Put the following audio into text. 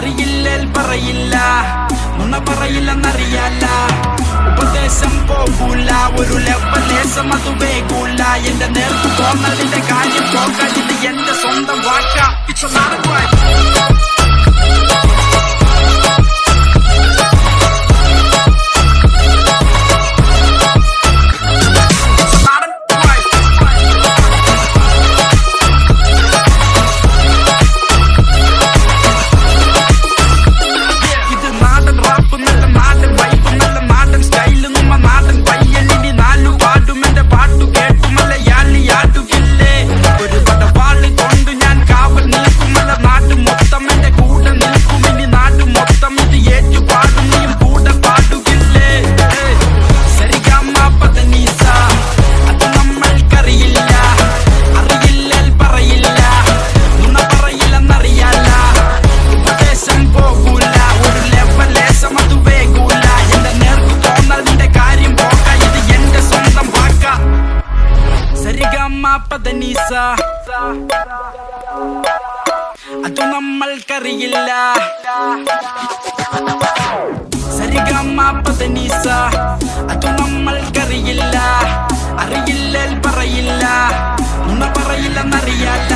അറിയില്ലേൽ പറയില്ല, നുണ പറയില്ലെന്നറിയാല. ഉപദേശം പോകൂല, ഒരു ലെവലേശം അത് വേകൂല. എന്റെ നേർക്ക് തോന്നലിന്റെ കാര്യം പോകാൻ ഇത് എന്റെ സ്വന്തം വാക്ക. It's a lot of work. പദനീസ അതു നമ്മൾക്കറിയില്ല. സരിഗമ പദനീസ അതു നമ്മൾക്കറിയില്ല. അറിയില്ലേൽ പറയില്ല, നുണ പറയില്ലെന്നറിയാല.